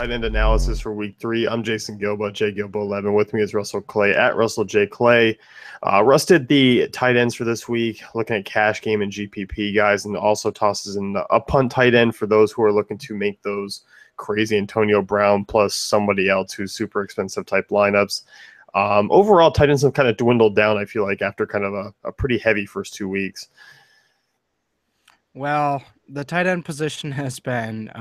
tight end analysis for week 3. I'm Jason Gilbo, JGilbo11. With me is Russell Clay at Russell J. Clay. Russ did the tight ends for this week, looking at cash game and GPP guys, and also tosses in a punt tight end for those who are looking to make those crazy Antonio Brown plus somebody else who's super expensive type lineups. Overall, tight ends have kind of dwindled down, I feel like, after kind of a pretty heavy first 2 weeks. Well, the tight end position has been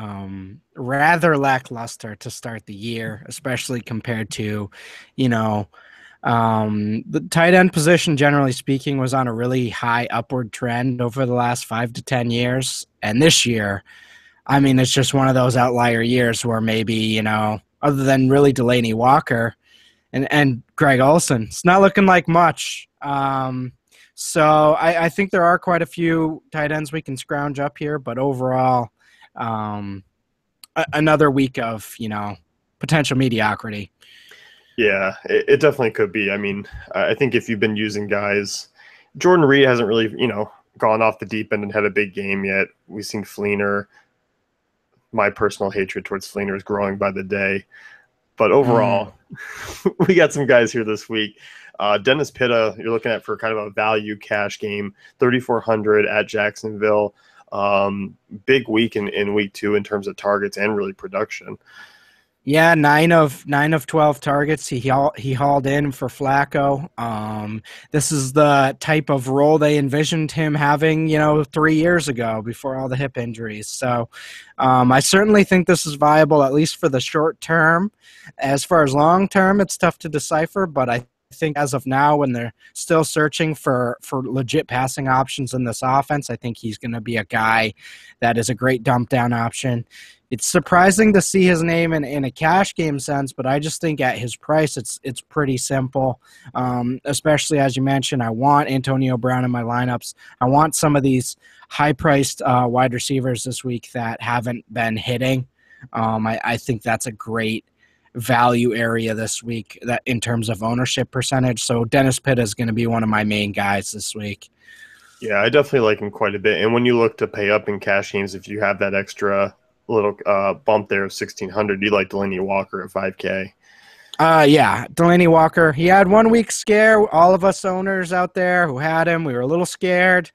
rather lackluster to start the year, especially compared to, the tight end position, generally speaking, was on a really high upward trend over the last 5 to 10 years. And this year, I mean, it's just one of those outlier years where maybe, other than really Delaney Walker and Greg Olsen, it's not looking like much. So I think there are quite a few tight ends we can scrounge up here, but overall, another week of, potential mediocrity. Yeah, it definitely could be. I mean, I think if you've been using guys, Jordan Reed hasn't really, gone off the deep end and had a big game yet. We've seen Fleener. My personal hatred towards Fleener is growing by the day. But overall, we got some guys here this week. Dennis Pitta, you're looking at for kind of a value cash game, 3,400 at Jacksonville. Big week in week 2 in terms of targets and really production. Yeah, 9 of 12 targets he hauled in for Flacco. This is the type of role they envisioned him having, 3 years ago before all the hip injuries. So I certainly think this is viable, at least for the short term. As far as long term, it's tough to decipher, but I think as of now, when they're still searching for legit passing options in this offense, I think he's going to be a guy that is a great dump down option. It's surprising to see his name in a cash game sense, but I just think at his price, it's pretty simple. Especially as you mentioned, I want Antonio Brown in my lineups. I want some of these high-priced wide receivers this week that haven't been hitting. I think that's a great value area this week that in terms of ownership percentage. So Dennis Pitta is going to be one of my main guys this week. Yeah, I definitely like him quite a bit. And when you look to pay up in cash games, if you have that extra little bump there of 1,600, you like Delaney Walker at 5K. Yeah, Delaney Walker. He had 1 week scare. All of us owners out there who had him, we were a little scared.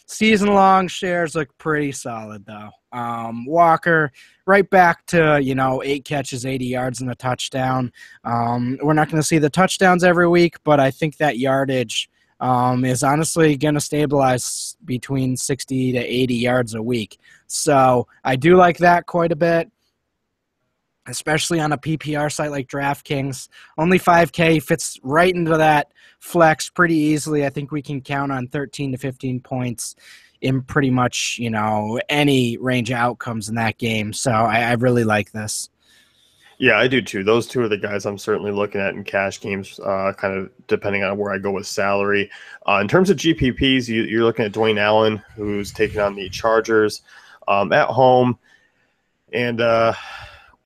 Season-long shares look pretty solid, though. Walker, right back to, 8 catches, 80 yards, and a touchdown. We're not going to see the touchdowns every week, but I think that yardage is honestly going to stabilize between 60 to 80 yards a week. So I do like that quite a bit, especially on a PPR site like DraftKings. Only 5K fits right into that flex pretty easily. I think we can count on 13 to 15 points in pretty much, any range of outcomes in that game. So I really like this. Yeah, I do too. Those two are the guys I'm certainly looking at in cash games, kind of depending on where I go with salary. In terms of GPPs, you're looking at Dwayne Allen, who's taking on the Chargers at home. And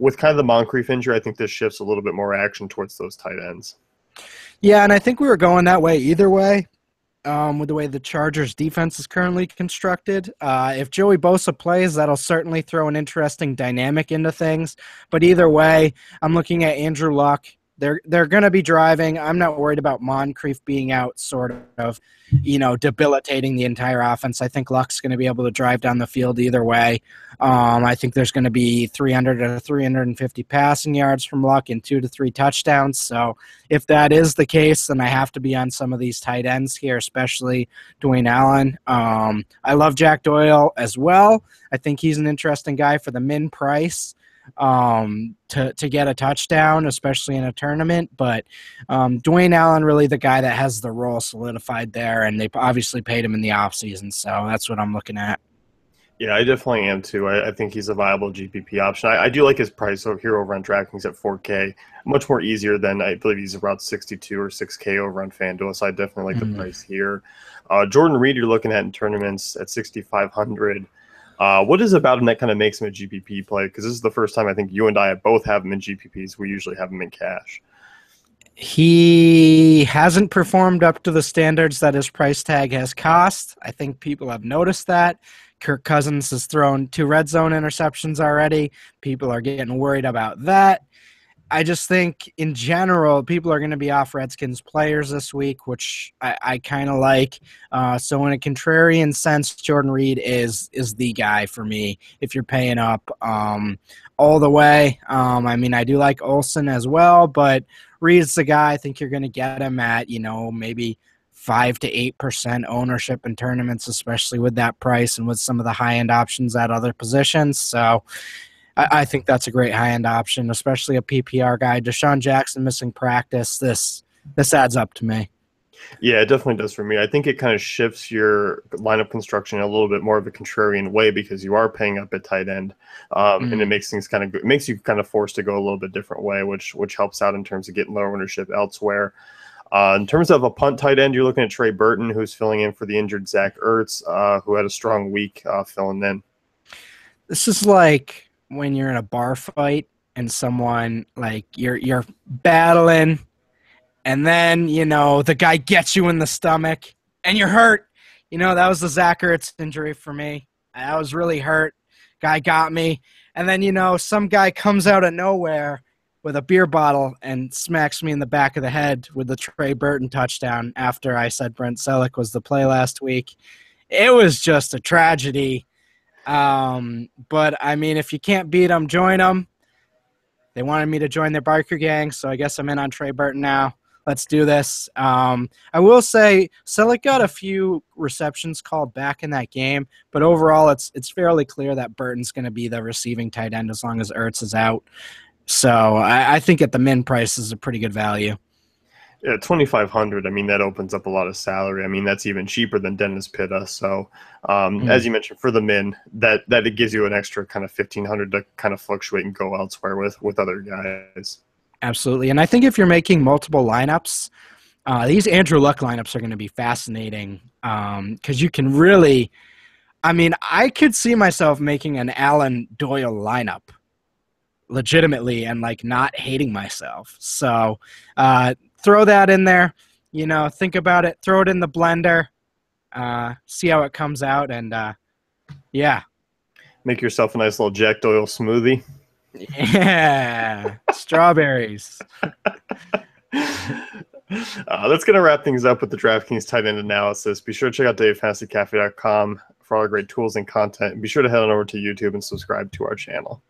with kind of the Moncrief injury, I think this shifts a little bit more action towards those tight ends. Yeah, and I think we were going that way either way. With the way the Chargers defense is currently constructed. If Joey Bosa plays, that'll certainly throw an interesting dynamic into things. But either way, I'm looking at Andrew Luck. They're going to be driving. I'm not worried about Moncrief being out, sort of, debilitating the entire offense. I think Luck's going to be able to drive down the field either way. I think there's going to be 300 to 350 passing yards from Luck and 2 to 3 touchdowns. So if that is the case, then I have to be on some of these tight ends here, especially Dwayne Allen. I love Jack Doyle as well. I think he's an interesting guy for the min price to get a touchdown, especially in a tournament. But Dwayne Allen really the guy that has the role solidified there, and they obviously paid him in the offseason, so that's what I'm looking at. Yeah, I definitely am too. I think he's a viable GPP option. I do like his price here over on DraftKings at 4K. Much more easier than I believe he's around 62 or 6K over on FanDuel, so I definitely like the price here. Jordan Reed you're looking at in tournaments at 6,500. What is about him that kind of makes him a GPP play? Because this is the first time I think you and I both have him in GPPs. We usually have him in cash. He hasn't performed up to the standards that his price tag has cost. I think people have noticed that. Kirk Cousins has thrown 2 red zone interceptions already. People are getting worried about that. I just think in general, people are going to be off Redskins players this week, which I kind of like. So in a contrarian sense, Jordan Reed is the guy for me if you're paying up all the way. I mean, I do like Olsen as well, but Reed's the guy. I think you're going to get him at, maybe 5 to 8% ownership in tournaments, especially with that price and with some of the high-end options at other positions. So I think that's a great high-end option, especially a PPR guy. Deshaun Jackson missing practice. This adds up to me. Yeah, it definitely does for me. I think it kind of shifts your lineup construction in a little bit more of a contrarian way because you are paying up at tight end, and it makes things kind of it makes you kind of forced to go a little bit different way, which helps out in terms of getting low ownership elsewhere. In terms of a punt tight end, you're looking at Trey Burton, who's filling in for the injured Zach Ertz, who had a strong week filling in. This is like when you're in a bar fight and someone like you're battling, and then the guy gets you in the stomach and you're hurt. That was the Zach Ertz injury for me. I was really hurt. Guy got me, and then some guy comes out of nowhere with a beer bottle and smacks me in the back of the head with the Trey Burton touchdown after I said Brent Selleck was the play last week. It was just a tragedy. But I mean, if you can't beat them, join them. They wanted me to join their biker gang, so I guess I'm in on Trey Burton now. Let's do this. I will say Selleck got a few receptions called back in that game, but overall it's fairly clear that Burton's going to be the receiving tight end as long as Ertz is out. So I think at the min price is a pretty good value. Yeah, 2,500. I mean, that opens up a lot of salary. I mean, that's even cheaper than Dennis Pitta. So, as you mentioned, for the min, that it gives you an extra kind of 1,500 to kind of fluctuate and go elsewhere with other guys. Absolutely, and I think if you're making multiple lineups, these Andrew Luck lineups are going to be fascinating because you can really. I mean, I could see myself making an Alan Doyle lineup legitimately and like not hating myself. So throw that in there, think about it, throw it in the blender, see how it comes out. And yeah, make yourself a nice little Jack Doyle smoothie. Yeah. Strawberries. That's going to wrap things up with the DraftKings tight end analysis. Be sure to check out DaveFantasyCafe.com for all our great tools and content. And be sure to head on over to YouTube and subscribe to our channel.